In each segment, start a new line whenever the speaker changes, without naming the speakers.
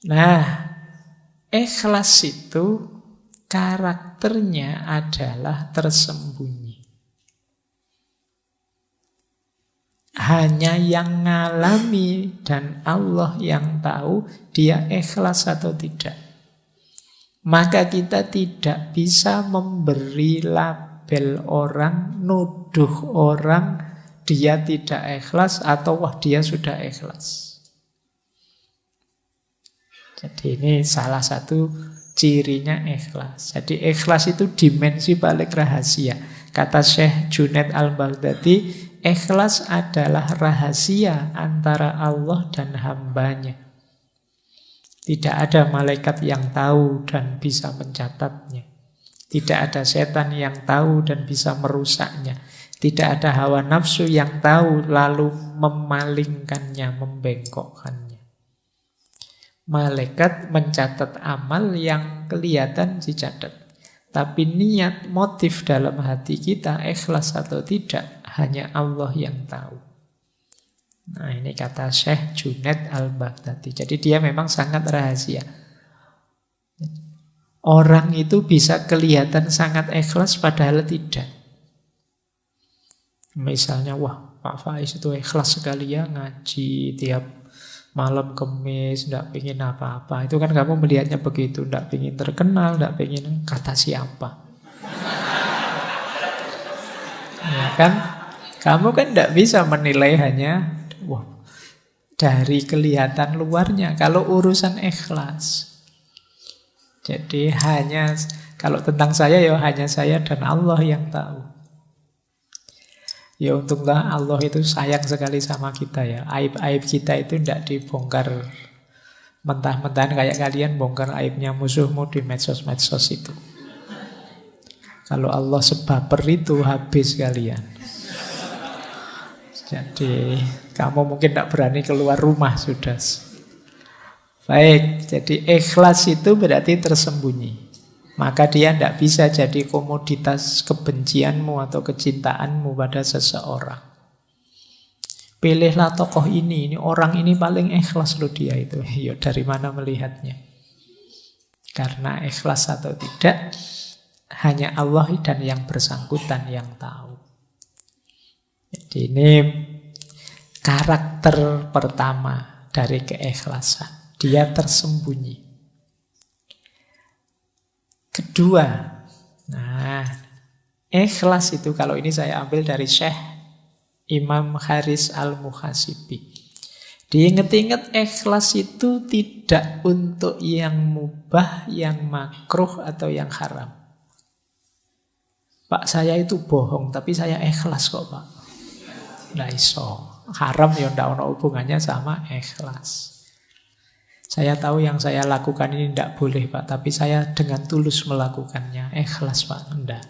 Nah, ikhlas itu karakternya adalah tersembunyi. Hanya yang ngalami dan Allah yang tahu dia ikhlas atau tidak. Maka kita tidak bisa memberi label orang, nuduh orang dia tidak ikhlas atau wah dia sudah ikhlas. Jadi ini salah satu cirinya ikhlas. Jadi ikhlas itu dimensi paling rahasia. Kata Syekh Junaid Al-Baghdadi, ikhlas adalah rahasia antara Allah dan hambanya. Tidak ada malaikat yang tahu dan bisa mencatatnya. Tidak ada setan yang tahu dan bisa merusaknya. Tidak ada hawa nafsu yang tahu lalu memalingkannya, membengkokkannya. Malaikat mencatat amal yang kelihatan dicatat. Tapi niat, motif dalam hati kita ikhlas atau tidak, hanya Allah yang tahu. Nah ini kata Syekh Junaid Al-Baghdadi. Jadi dia memang sangat rahasia. Orang itu bisa kelihatan sangat ikhlas padahal tidak. Misalnya, wah Pak Faiz itu ikhlas sekali ya ngaji tiap malam Kemis, tidak pengen apa-apa. Itu kan kamu melihatnya begitu, tidak pengen terkenal, tidak pengen kata siapa. Ya kan? Kamu kan tidak bisa menilai hanya wah, dari kelihatan luarnya. Kalau urusan ikhlas, jadi hanya kalau tentang saya ya hanya saya dan Allah yang tahu. Ya untunglah Allah itu sayang sekali sama kita ya. Aib-aib kita itu tidak dibongkar mentah-mentahan kayak kalian bongkar aibnya musuhmu di medsos-medsos itu. Kalau Allah sebaper itu habis kalian. Jadi kamu mungkin tidak berani keluar rumah sudah. Baik, jadi ikhlas itu berarti tersembunyi. Maka dia tidak bisa jadi komoditas kebencianmu atau kecintaanmu pada seseorang. Pilihlah tokoh ini orang ini paling ikhlas loh dia itu. Ya dari mana melihatnya? Karena ikhlas atau tidak, hanya Allah dan yang bersangkutan yang tahu. Jadi ini karakter pertama dari keikhlasan. Dia tersembunyi. Kedua, nah ikhlas itu kalau ini saya ambil dari Syekh Imam Haris Al-Muhasibi. Diingat-ingat ikhlas itu tidak untuk yang mubah, yang makruh atau yang haram. Pak saya itu bohong tapi saya ikhlas kok Pak. Nggak iso. Haram ya ndak ono hubungannya sama ikhlas. Saya tahu yang saya lakukan ini tidak boleh Pak, tapi saya dengan tulus melakukannya. Ikhlas Pak, enggak.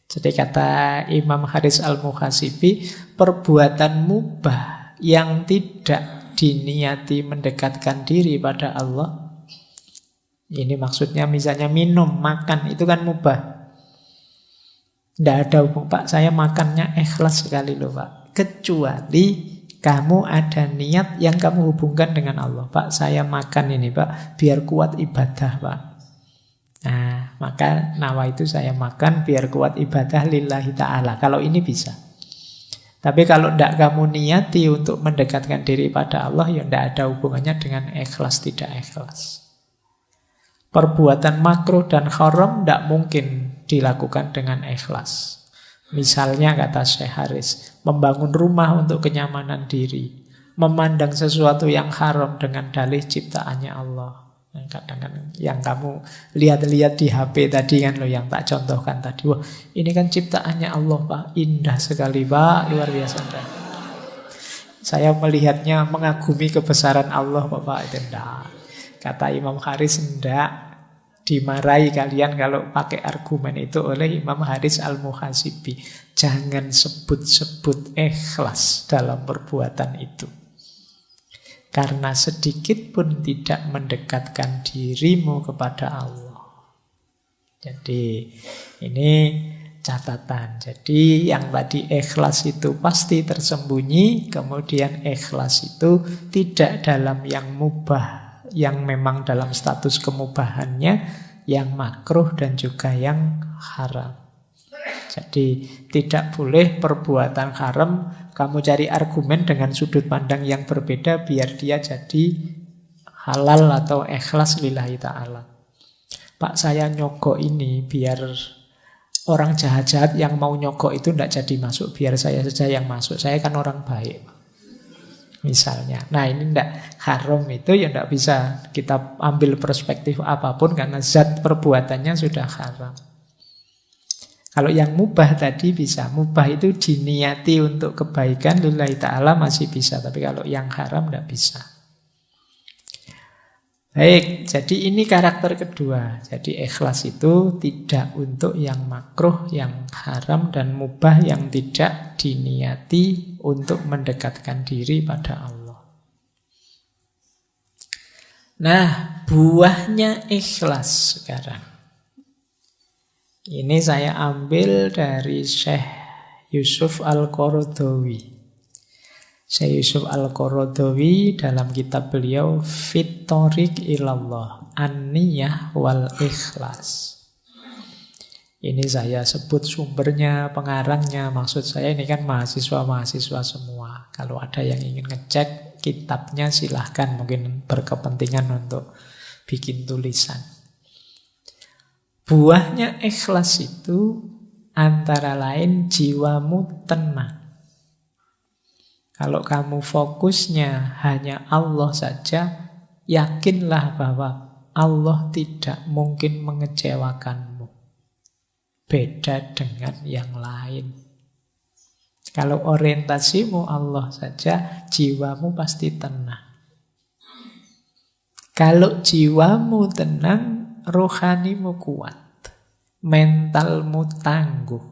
Jadi kata Imam Haris Al-Muhasibi, perbuatan mubah yang tidak diniati mendekatkan diri pada Allah. Ini maksudnya misalnya minum, makan, itu kan mubah. Tidak ada hubung Pak, saya makannya ikhlas sekali loh Pak. Kecuali kamu ada niat yang kamu hubungkan dengan Allah. Pak, saya makan ini Pak, biar kuat ibadah Pak. Nah, maka nawa itu saya makan biar kuat ibadah lillahi ta'ala. Kalau ini bisa. Tapi kalau tidak kamu niati untuk mendekatkan diri pada Allah, ya tidak ada hubungannya dengan ikhlas tidak ikhlas. Perbuatan makruh dan haram tidak mungkin dilakukan dengan ikhlas. Misalnya kata Syekh Haris, membangun rumah untuk kenyamanan diri, memandang sesuatu yang haram dengan dalih ciptaannya Allah. Kadang-kadang yang kamu lihat-lihat di HP tadi kan lo yang tak contohkan tadi. Wah, ini kan ciptaannya Allah Pak, indah sekali Pak, luar biasa. Saya melihatnya mengagumi kebesaran Allah Pak, itu enggak. Kata Imam Haris enggak. Dimarahi kalian kalau pakai argumen itu oleh Imam Haris Al-Muhasibi. Jangan sebut-sebut ikhlas dalam perbuatan itu. Karena sedikit pun tidak mendekatkan dirimu kepada Allah. Jadi ini catatan. Jadi yang tadi ikhlas itu pasti tersembunyi. Kemudian ikhlas itu tidak dalam yang mubah, yang memang dalam status kemubahannya, yang makruh dan juga yang haram. Jadi tidak boleh perbuatan haram kamu cari argumen dengan sudut pandang yang berbeda biar dia jadi halal atau ikhlas lillahi ta'ala. Pak, saya nyogok ini biar orang jahat-jahat yang mau nyogok itu tidak jadi masuk, biar saya saja yang masuk. Saya kan orang baik, misalnya. Nah ini tidak haram, itu ya tidak bisa kita ambil perspektif apapun karena zat perbuatannya sudah haram. Kalau yang mubah tadi bisa. Mubah itu diniati untuk kebaikan lillahi ta'ala masih bisa. Tapi kalau yang haram tidak bisa. Baik, jadi ini karakter kedua. Jadi ikhlas itu tidak untuk yang makruh, yang haram, dan mubah yang tidak diniati untuk mendekatkan diri pada Allah. Nah, buahnya ikhlas sekarang. Ini saya ambil dari Syekh Yusuf Al-Qaradawi. Syekh Yusuf Al-Qaradawi dalam kitab beliau Fit Thoriq Ilallah, An-Niyah wal Ikhlas. Ini saya sebut sumbernya, pengarangnya. Maksud saya ini kan mahasiswa-mahasiswa semua. Kalau ada yang ingin ngecek kitabnya silahkan, mungkin berkepentingan untuk bikin tulisan. Buahnya ikhlas itu antara lain jiwamu tenang. Kalau kamu fokusnya hanya Allah saja, yakinlah bahwa Allah tidak mungkin mengecewakanmu. Beda dengan yang lain. Kalau orientasimu Allah saja, jiwamu pasti tenang. Kalau jiwamu tenang, rohanimu kuat. Mentalmu tangguh.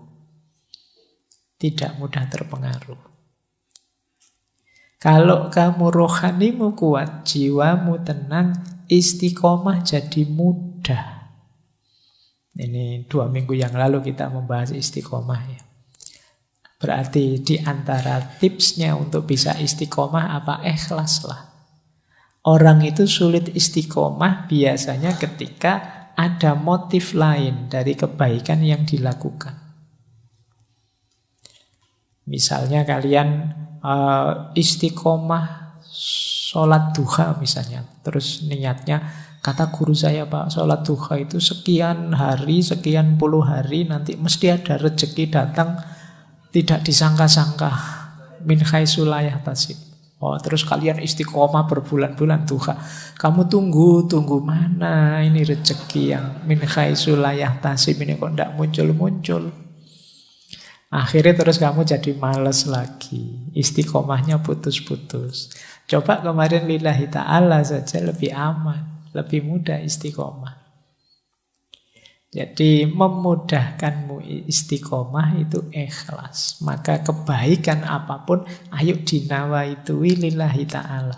Tidak mudah terpengaruh. Kalau kamu rohanimu kuat, jiwamu tenang, istiqomah jadi mudah. Ini 2 minggu yang lalu kita membahas istiqomah ya. Berarti di antara tipsnya untuk bisa istiqomah apa? Ikhlaslah. Orang itu sulit istiqomah biasanya ketika ada motif lain dari kebaikan yang dilakukan. Misalnya kalian istiqomah sholat duha misalnya. Terus niatnya, kata guru saya Pak, sholat duha itu sekian hari, sekian puluh hari, nanti mesti ada rezeki datang tidak disangka-sangka. Min haitsu la yahtasib. Oh, terus kalian istiqomah berbulan-bulan duha. Kamu tunggu mana ini rezeki yang min haitsu la yahtasib ini kok tidak muncul-muncul. Akhirnya terus kamu jadi malas lagi. Istiqomahnya putus-putus. Coba kemarin lillahi ta'ala saja lebih aman. Lebih mudah istiqomah. Jadi memudahkanmu istiqomah itu ikhlas. Maka kebaikan apapun, ayo dinawaitui lillahi ta'ala.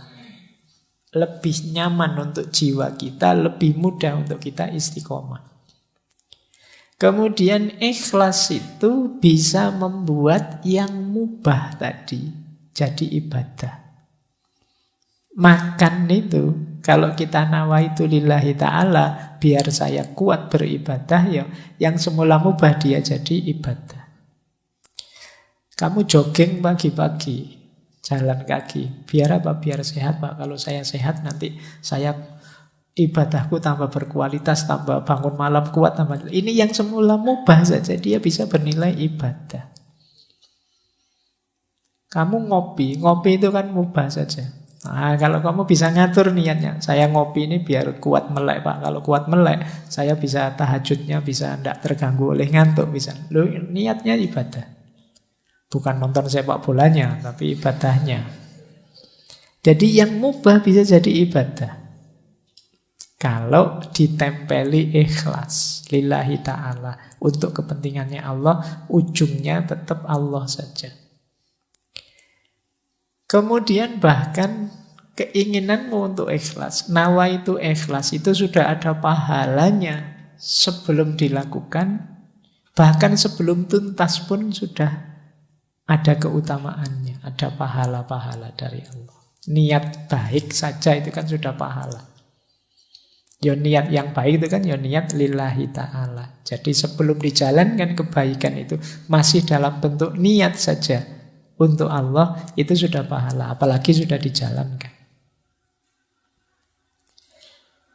Lebih nyaman untuk jiwa kita, lebih mudah untuk kita istiqomah. Kemudian ikhlas itu bisa membuat yang mubah tadi jadi ibadah. Makan itu, kalau kita nawaitu lillahi ta'ala, biar saya kuat beribadah, ya, yang semula mubah dia jadi ibadah. Kamu jogging pagi-pagi, jalan kaki, biar apa? Biar sehat Pak. Kalau saya sehat nanti saya ibadahku tambah berkualitas, tambah bangun malam kuat, tambah. Ini yang semula mubah saja dia bisa bernilai ibadah. Kamu ngopi itu kan mubah saja. Nah, kalau kamu bisa ngatur niatnya, saya ngopi ini biar kuat melek Pak. Kalau kuat melek, saya bisa tahajudnya bisa tidak terganggu oleh ngantuk bisa. Loh, niatnya ibadah. Bukan nonton sepak bolanya, tapi ibadahnya. Jadi yang mubah bisa jadi ibadah. Kalau ditempeli ikhlas lillahi ta'ala, untuk kepentingannya Allah, ujungnya tetap Allah saja. Kemudian bahkan keinginanmu untuk ikhlas, nawaitu ikhlas itu sudah ada pahalanya sebelum dilakukan, bahkan sebelum tuntas pun sudah ada keutamaannya, ada pahala-pahala dari Allah. Niat baik saja itu kan sudah pahala. Ya niat yang baik itu kan ya niat lillahi ta'ala. Jadi sebelum dijalankan kebaikan itu masih dalam bentuk niat saja untuk Allah, itu sudah pahala. Apalagi sudah dijalankan.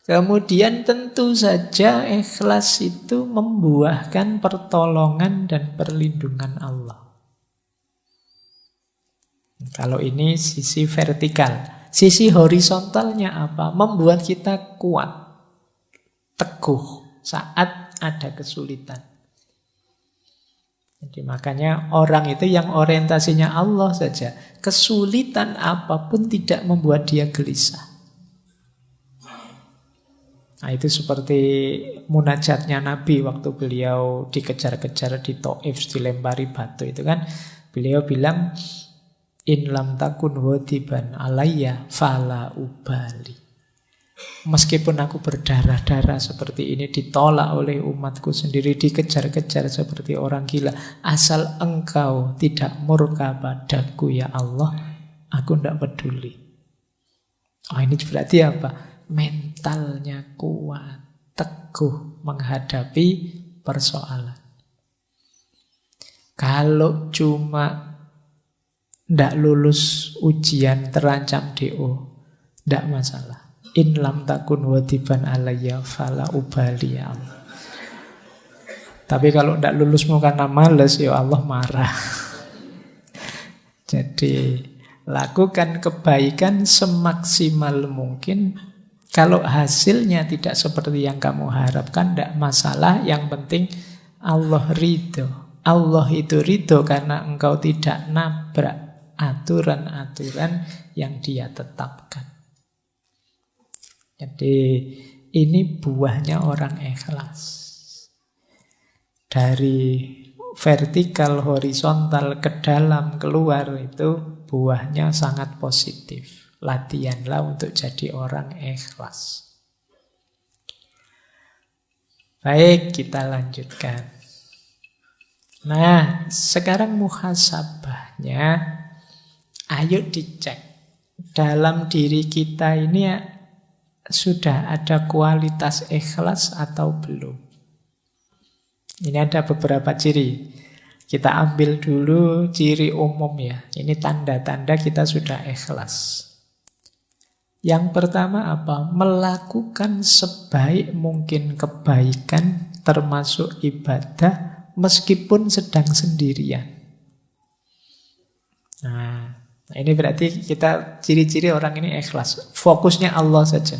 Kemudian tentu saja ikhlas itu membuahkan pertolongan dan perlindungan Allah. Kalau ini sisi vertikal. Sisi horizontalnya apa? Membuat kita kuat, teguh saat ada kesulitan. Jadi makanya orang itu yang orientasinya Allah saja, kesulitan apapun tidak membuat dia gelisah. Nah itu seperti munajatnya Nabi waktu beliau dikejar-kejar di Taif, dilempari batu itu kan. Beliau bilang, in lam takun wadiban alayya fala ubali. Meskipun aku berdarah-darah seperti ini, ditolak oleh umatku sendiri, dikejar-kejar seperti orang gila, asal engkau tidak murka padaku ya Allah, aku tidak peduli. Oh ini berarti apa? Mentalnya kuat, teguh menghadapi persoalan. Kalau cuma tidak lulus ujian, terancam DO, tidak masalah. In lam takun wadiban alayya fala ubali ya Allah. Tapi kalau tidak lulusmu karena malas, ya Allah marah. Jadi lakukan kebaikan semaksimal mungkin. Kalau hasilnya tidak seperti yang kamu harapkan, tidak masalah. Yang penting Allah ridho. Allah itu ridho karena engkau tidak nabrak aturan-aturan yang Dia tetapkan. Jadi ini buahnya orang ikhlas. Dari vertikal, horizontal, ke dalam, keluar itu buahnya sangat positif. Latihanlah untuk jadi orang ikhlas. Baik, kita lanjutkan. Nah, sekarang muhasabahnya, ayo dicek. Dalam diri kita ini sudah ada kualitas ikhlas atau belum? Ini ada beberapa ciri. Kita ambil dulu ciri umum ya. Ini tanda-tanda kita sudah ikhlas. Yang pertama apa? Melakukan sebaik mungkin kebaikan termasuk ibadah meskipun sedang sendirian. Nah, ini berarti kita ciri-ciri orang ini ikhlas. Fokusnya Allah saja.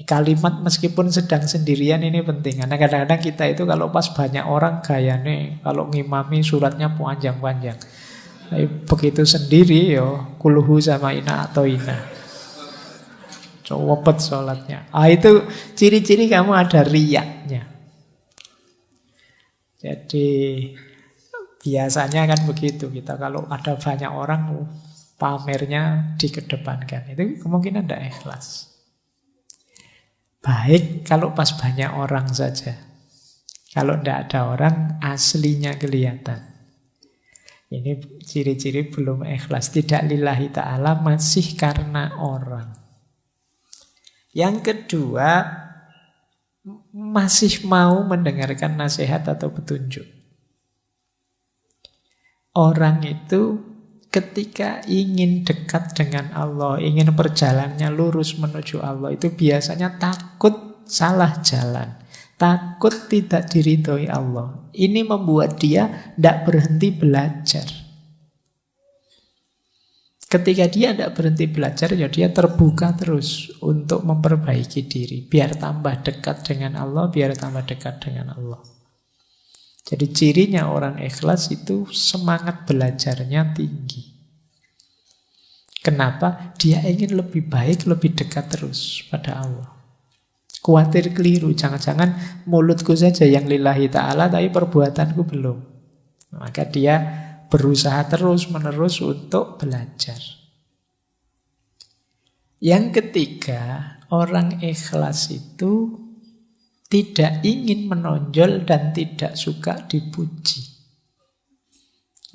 Kalimat meskipun sedang sendirian ini penting. Karena kadang-kadang kita itu kalau pas banyak orang gayane, kalau ngimami suratnya panjang-panjang. Tapi begitu sendiri yo, kuluhu sama ina atau ina. Cowopet sholatnya. Itu ciri-ciri kamu ada riyaknya. Jadi biasanya kan begitu. Kita kalau ada banyak orang pamernya dikedepankan. Itu kemungkinan tidak ikhlas. Baik kalau pas banyak orang saja. Kalau tidak ada orang, aslinya kelihatan. Ini ciri-ciri belum ikhlas. Tidak lillahi ta'ala, masih karena orang. Yang kedua, masih mau mendengarkan nasihat atau petunjuk. Orang itu ketika ingin dekat dengan Allah, ingin perjalanannya lurus menuju Allah, itu biasanya takut salah jalan, takut tidak diridhoi Allah. Ini membuat dia tidak berhenti belajar. Ketika dia tidak berhenti belajar, ya dia terbuka terus untuk memperbaiki diri, biar tambah dekat dengan Allah, biar tambah dekat dengan Allah. Jadi cirinya orang ikhlas itu semangat belajarnya tinggi. Kenapa? Dia ingin lebih baik, lebih dekat terus pada Allah. Khawatir keliru, jangan-jangan mulutku saja yang lillahi ta'ala, tapi perbuatanku belum. Maka dia berusaha terus-menerus untuk belajar. Yang ketiga, orang ikhlas itu tidak ingin menonjol dan tidak suka dipuji.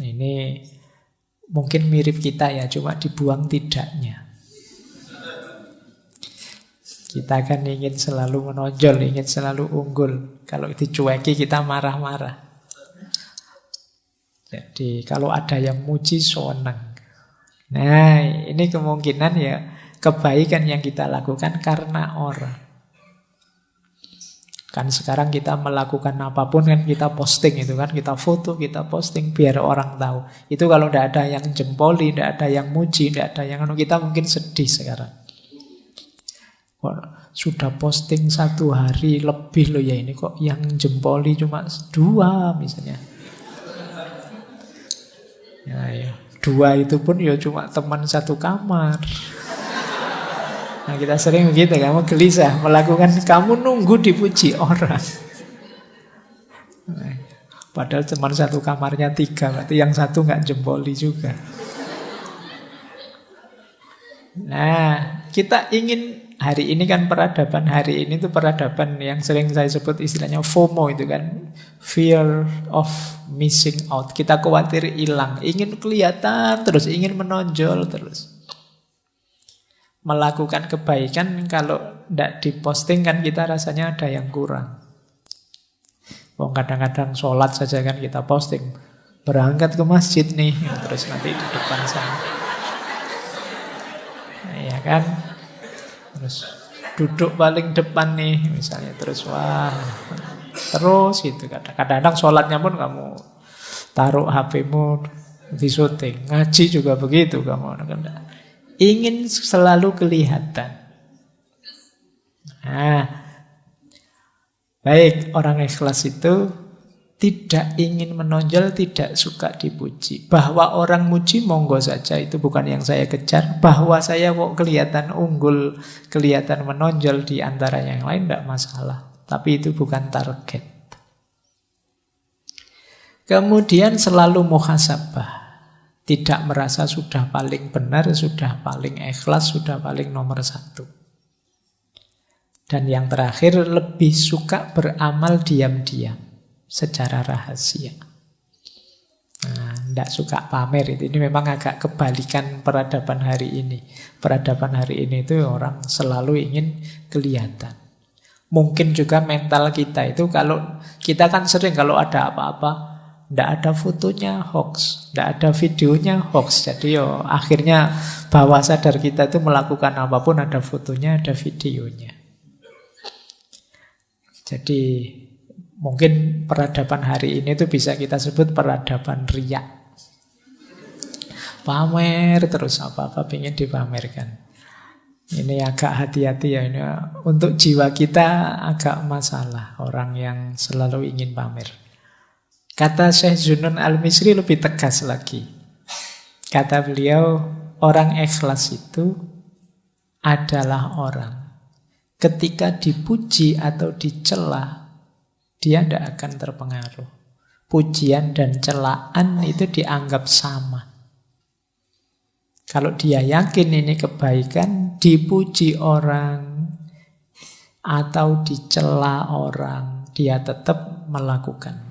Nah, ini mungkin mirip kita ya, cuma dibuang tidaknya. Kita kan ingin selalu menonjol, ingin selalu unggul. Kalau dicueki kita marah-marah. Jadi kalau ada yang muji, senang. Nah, ini kemungkinan ya kebaikan yang kita lakukan karena orang. Kan sekarang kita melakukan apapun kan kita posting itu kan. Kita foto, kita posting biar orang tahu. Itu kalau tidak ada yang jempoli, tidak ada yang muji, tidak ada yang kita mungkin sedih sekarang. Sudah posting 1 hari lebih loh ya, ini kok yang jempoli cuma 2 misalnya. Ya. 2 itu pun ya cuma teman satu kamar. Nah kita sering begitu, kamu gelisah melakukan, kamu nunggu dipuji orang. Nah, padahal teman satu kamarnya 3, berarti yang satu nggak jempoli juga. Nah kita ingin hari ini kan peradaban hari ini tuh peradaban yang sering saya sebut istilahnya FOMO itu kan, fear of missing out. Kita khawatir hilang, ingin kelihatan terus, ingin menonjol terus. Melakukan kebaikan kalau tidak diposting kan kita rasanya ada yang kurang. Kadang-kadang sholat saja kan kita posting, berangkat ke masjid nih, terus nanti di depan sana. Ya kan, terus duduk paling depan nih misalnya, terus wah, terus gitu. Kadang-kadang sholatnya pun kamu taruh HP-mu di syuting, ngaji juga begitu kamu. Ingin selalu kelihatan. Nah, baik, orang ikhlas itu tidak ingin menonjol, tidak suka dipuji. Bahwa orang muji monggo saja, itu bukan yang saya kejar. Bahwa saya kok kelihatan unggul, kelihatan menonjol di antara yang lain, tidak masalah. Tapi itu bukan target. Kemudian selalu muhasabah. Tidak merasa sudah paling benar, sudah paling ikhlas, sudah paling nomor 1. Dan yang terakhir, lebih suka beramal diam-diam, secara rahasia. Nah, tidak suka pamer itu. Ini memang agak kebalikan peradaban hari ini. Peradaban hari ini itu orang selalu ingin kelihatan. Mungkin juga mental kita itu, kalau kita kan sering kalau ada apa-apa, tidak ada fotonya hoax, tidak ada videonya hoax. Jadi akhirnya bawah sadar kita itu melakukan apapun ada fotonya, ada videonya. Jadi mungkin peradaban hari ini itu bisa kita sebut peradaban riya. Pamer terus apa-apa pengen dipamerkan. Ini agak hati-hati ya, ini untuk jiwa kita agak masalah orang yang selalu ingin pamer. Kata Syekh Zunun Al-Misri lebih tegas lagi. Kata beliau, orang ikhlas itu adalah orang ketika dipuji atau dicela, dia tidak akan terpengaruh. Pujian dan celaan itu dianggap sama. Kalau dia yakin ini kebaikan, dipuji orang atau dicela orang, dia tetap melakukan.